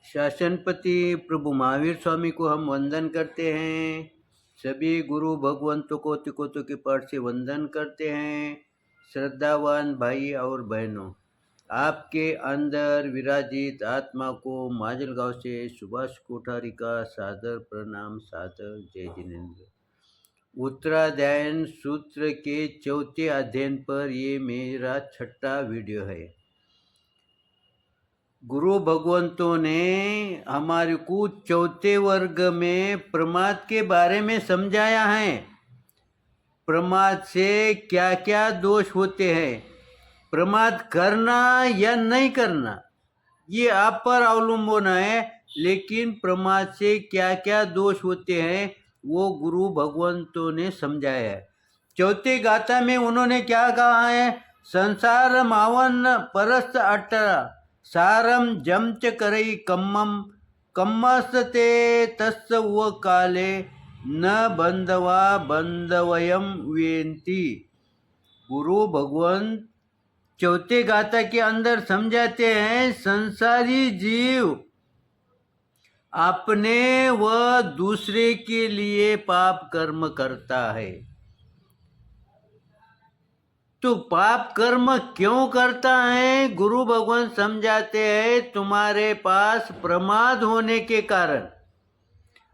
शासनपति प्रभु महावीर स्वामी को हम वंदन करते हैं। सभी गुरु भगवंतों को तिकोतों के पाठ से वंदन करते हैं। श्रद्धावान भाई और बहनों, आपके अंदर विराजित आत्मा को माजलगांव से सुभाष कोठारी का सादर प्रणाम, सादर जय जिनेन्द्र। उत्तराध्यायन सूत्र के चौथे अध्ययन पर ये मेरा छठा वीडियो है। गुरु भगवंतों ने हमारे को चौथे वर्ग में प्रमाद के बारे में समझाया है। प्रमाद से क्या क्या दोष होते हैं, प्रमाद करना या नहीं करना ये आप पर अवलंबन है, लेकिन प्रमाद से क्या क्या दोष होते हैं वो गुरु भगवंतों ने समझाया है। चौथे गाथा में उन्होंने क्या कहा है? संसार मावन परस्त अट्टरा सारम जमच करई कम्मम कम्मस्ते तस्य वो काले न बंधवा बंधवयम वेंती। गुरु भगवंत चौथे गाथा के अंदर समझाते हैं, संसारी जीव अपने व दूसरे के लिए पाप कर्म करता है। तो पाप कर्म क्यों करता है? गुरु भगवान समझाते हैं, तुम्हारे पास प्रमाद होने के कारण।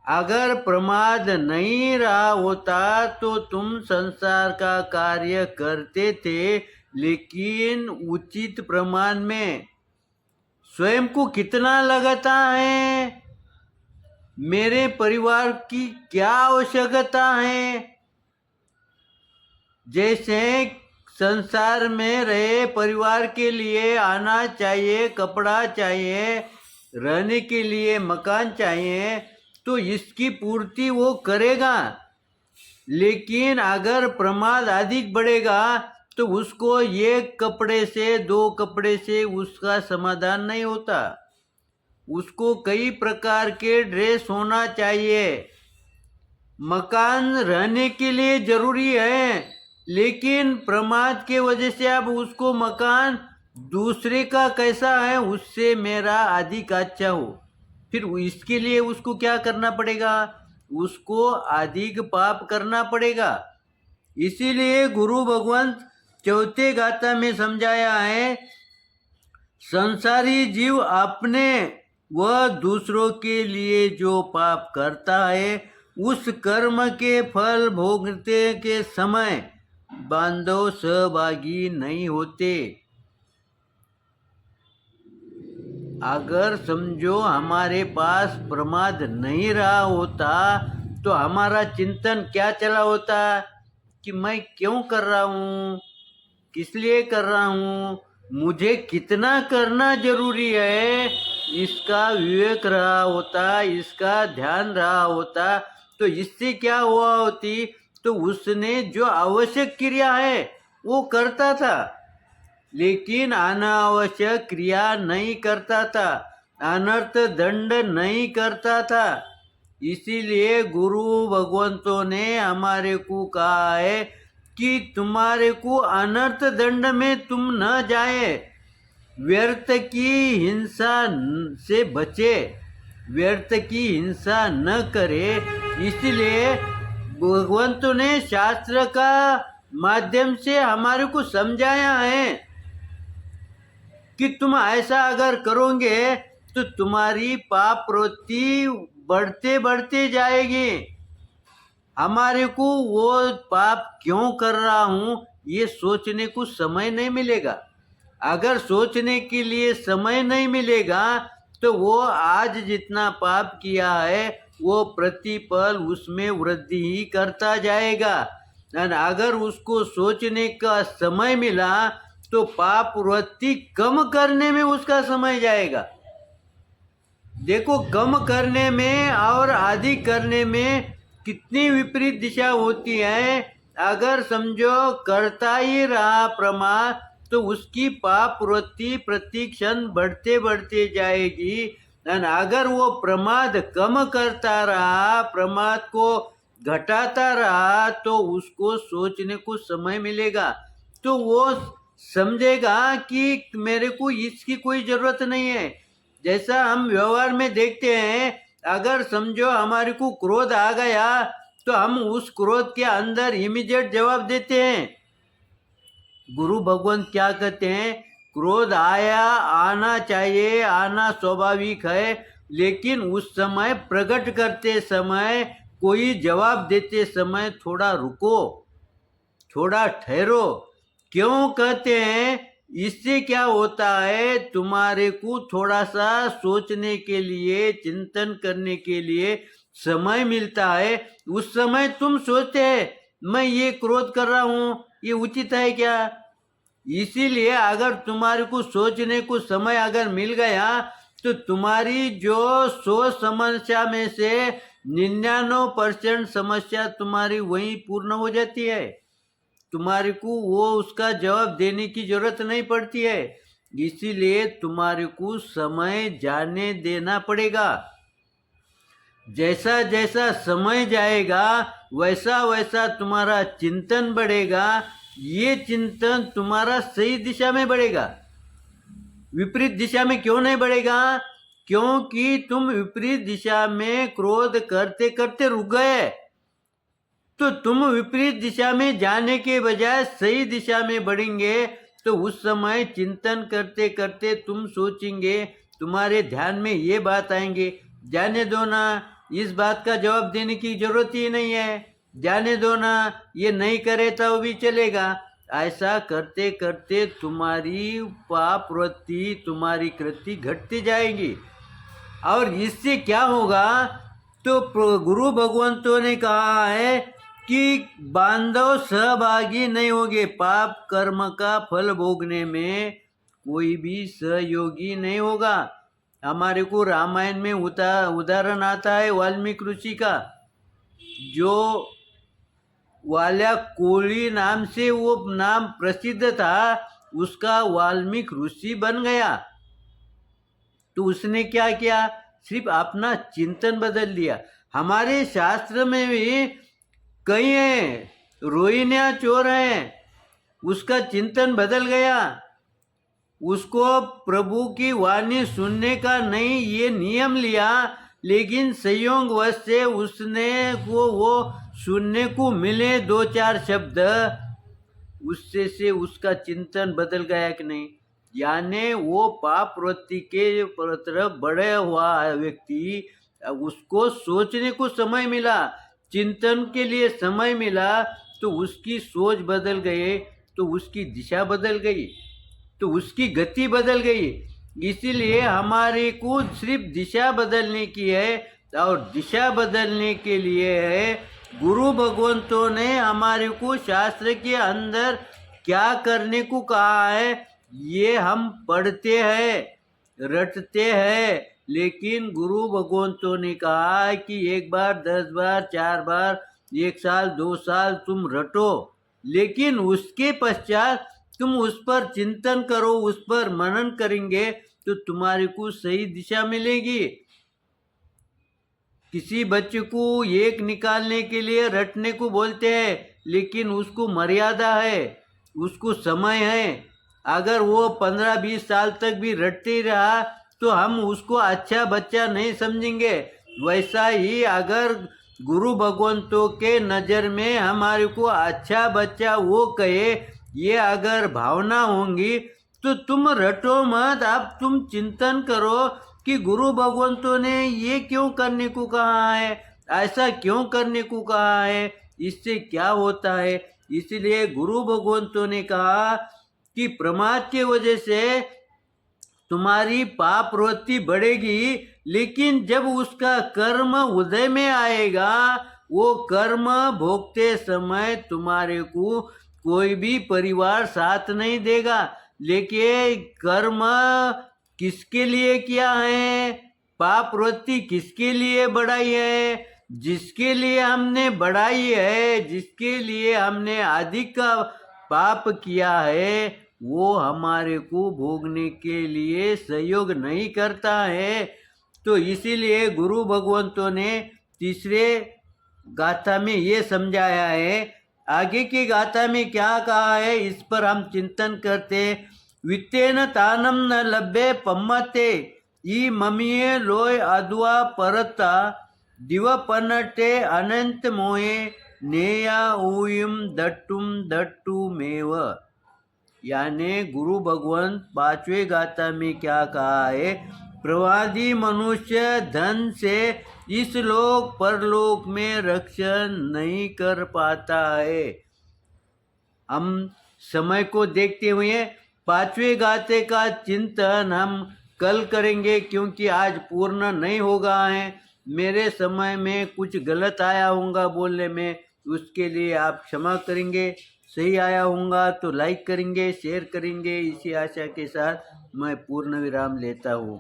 अगर प्रमाद नहीं रहा होता तो तुम संसार का कार्य करते थे, लेकिन उचित प्रमाण में स्वयं को कितना लगता है, मेरे परिवार की क्या आवश्यकता है। जैसे संसार में रहे परिवार के लिए अनाज चाहिए, कपड़ा चाहिए, रहने के लिए मकान चाहिए, तो इसकी पूर्ति वो करेगा। लेकिन अगर प्रमाद अधिक बढ़ेगा तो उसको एक कपड़े से, दो कपड़े से उसका समाधान नहीं होता। उसको कई प्रकार के ड्रेस होना चाहिए। मकान रहने के लिए जरूरी है, लेकिन प्रमाद के वजह से अब उसको मकान दूसरे का कैसा है उससे मेरा अधिक अच्छा हो, फिर इसके लिए उसको क्या करना पड़ेगा? उसको अधिक पाप करना पड़ेगा। इसीलिए गुरु भगवंत चौथे गाथा में समझाया है, संसारी जीव अपने व दूसरों के लिए जो पाप करता है उस कर्म के फल भोगते के समय बांधव सहभागी नहीं होते। अगर समझो हमारे पास प्रमाद नहीं रहा होता तो हमारा चिंतन क्या चला होता कि मैं क्यों कर रहा हूँ, किस लिए कर रहा हूँ, मुझे कितना करना जरूरी है, इसका विवेक रहा होता, इसका ध्यान रहा होता, तो इससे क्या हुआ होती, तो उसने जो आवश्यक क्रिया है वो करता था, लेकिन अनावश्यक क्रिया नहीं करता था, अनर्थ दंड नहीं करता था। इसीलिए गुरु भगवंतों ने हमारे को कहा है कि तुम्हारे को अनर्थ दंड में तुम न जाए, व्यर्थ की हिंसा से बचे, व्यर्थ की हिंसा न करे। इसलिए भगवंतों ने शास्त्र का माध्यम से हमारे को समझाया है कि तुम ऐसा अगर करोगे तो तुम्हारी पाप प्रवृत्ति बढ़ते बढ़ते जाएगी। हमारे को वो पाप क्यों कर रहा हूँ ये सोचने को समय नहीं मिलेगा। अगर सोचने के लिए समय नहीं मिलेगा तो वो आज जितना पाप किया है वो प्रतिपल उसमें वृद्धि ही करता जाएगा। और अगर उसको सोचने का समय मिला तो पाप वृत्ति कम करने में उसका समय जाएगा। देखो, कम करने में और अधिक करने में कितनी विपरीत दिशा होती है। अगर समझो करता ही रहा प्रमाद तो उसकी पाप वृत्ति प्रति क्षण बढ़ते बढ़ते जाएगी। और अगर वो प्रमाद कम करता रहा, प्रमाद को घटाता रहा, तो उसको सोचने को समय मिलेगा, तो वो समझेगा कि मेरे को इसकी कोई जरूरत नहीं है। जैसा हम व्यवहार में देखते हैं, अगर समझो हमारे को क्रोध आ गया तो हम उस क्रोध के अंदर इमीडिएट जवाब देते हैं। गुरु भगवान क्या कहते हैं, क्रोध आया, आना चाहिए, आना स्वाभाविक है, लेकिन उस समय प्रकट करते समय, कोई जवाब देते समय थोड़ा रुको, थोड़ा ठहरो। क्यों कहते हैं, इससे क्या होता है, तुम्हारे को थोड़ा सा सोचने के लिए, चिंतन करने के लिए समय मिलता है। उस समय तुम सोचते हैं मैं ये क्रोध कर रहा हूँ, ये उचित है क्या। इसीलिए अगर तुम्हारे को सोचने को समय अगर मिल गया तो तुम्हारी जो 100 समस्या में से 99% समस्या तुम्हारी वहीं पूर्ण हो जाती है। तुम्हारे को वो उसका जवाब देने की जरूरत नहीं पड़ती है। इसीलिए तुम्हारे को समय जाने देना पड़ेगा। जैसा जैसा समय जाएगा वैसा वैसा तुम्हारा चिंतन बढ़ेगा। ये चिंतन तुम्हारा सही दिशा में बढ़ेगा, विपरीत दिशा में क्यों नहीं बढ़ेगा, क्योंकि तुम विपरीत दिशा में क्रोध करते करते रुक गए। तो तुम विपरीत दिशा में जाने के बजाय सही दिशा में बढ़ेंगे तो उस समय चिंतन करते करते तुम सोचेंगे, तुम्हारे ध्यान में ये बात आएंगे, जाने दो ना, इस बात का जवाब देने की जरूरत ही नहीं है, जाने दो ना, ये नहीं करे तो भी चलेगा। ऐसा करते करते तुम्हारी पाप वृत्ति, तुम्हारी कृति घटती जाएगी। और इससे क्या होगा, तो गुरु भगवंतों ने कहा है कि बांधव सहभागी नहीं होंगे, पाप कर्म का फल भोगने में कोई भी सहयोगी नहीं होगा। हमारे को रामायण में उदाहरण आता है वाल्मीकि ऋषि का, जो वाल्या कोली नाम से वो नाम प्रसिद्ध था, उसका वाल्मीकि ऋषि बन गया। तो उसने क्या किया, सिर्फ अपना चिंतन बदल दिया। हमारे शास्त्र में भी कई हैं, रोहिण्या चोर हैं, उसका चिंतन बदल गया, उसको प्रभु की वाणी सुनने का नहीं ये नियम लिया, लेकिन संयोगवश से उसने वो सुनने को मिले 2-4 शब्द, उससे से उसका चिंतन बदल गया कि नहीं। यानी वो पाप वृत्ति के तरफ बढ़े हुआ व्यक्ति, उसको सोचने को समय मिला, चिंतन के लिए समय मिला, तो उसकी सोच बदल गई, तो उसकी दिशा बदल गई, तो उसकी गति बदल गई। इसीलिए हमारे को सिर्फ दिशा बदलने की है, और दिशा बदलने के लिए है गुरु भगवंतों ने हमारे को शास्त्र के अंदर क्या करने को कहा है। ये हम पढ़ते हैं, रटते हैं, लेकिन गुरु भगवंतों ने कहा कि 1 बार, 10 बार, 4 बार, 1 साल, 2 साल तुम रटो, लेकिन उसके पश्चात तुम उस पर चिंतन करो, उस पर मनन करेंगे तो तुम्हारे को सही दिशा मिलेगी। किसी बच्चे को एक निकालने के लिए रटने को बोलते हैं, लेकिन उसको मर्यादा है, उसको समय है। अगर वो 15-20 साल तक भी रटते ही रहा तो हम उसको अच्छा बच्चा नहीं समझेंगे। वैसा ही अगर गुरु भगवंतों के नज़र में हमारे को अच्छा बच्चा वो कहे, ये अगर भावना होंगी तो तुम रटो मत, अब तुम चिंतन करो कि गुरु भगवंतों ने ये क्यों करने को कहा है, ऐसा क्यों करने को कहा है, इससे क्या होता है। इसलिए गुरु भगवंतों ने कहा कि प्रमाद के वजह से तुम्हारी पाप वृत्ति बढ़ेगी, लेकिन जब उसका कर्म उदय में आएगा, वो कर्म भोगते समय तुम्हारे को कोई भी परिवार साथ नहीं देगा। लेकिन कर्म किसके लिए किया है, पाप वृत्ति किसके लिए बढ़ाई है, जिसके लिए हमने बढ़ाई है, जिसके लिए हमने अधिक का पाप किया है, वो हमारे को भोगने के लिए सहयोग नहीं करता है। तो इसीलिए गुरु भगवंतों ने तीसरे गाथा में ये समझाया है। आगे की गाथा में क्या कहा है, इस पर हम चिंतन करते। वित्तेन तानम न लभ्ये पम्मते ಈ ಮಮಿಯೇ ಲೋಯ್ ಅದ್ವಾ ಪರತ ದಿವಪನಟೆ ಅನಂತ मोहे नेया ऊयम दट्टुम दट्टू मेव। यानी गुरु भगवंत पांचवे गाथा में क्या कहा है, प्रवादी मनुष्य धन से इस लोक परलोक में रक्षण नहीं कर पाता है। हम समय को देखते हुए पांचवे गाथे का चिंतन हम कल करेंगे, क्योंकि आज पूर्ण नहीं होगा है। मेरे समय में कुछ गलत आया होगा बोलने में, उसके लिए आप क्षमा करेंगे। सही आया होगा तो लाइक करेंगे, शेयर करेंगे। इसी आशा के साथ मैं पूर्ण विराम लेता हूँ।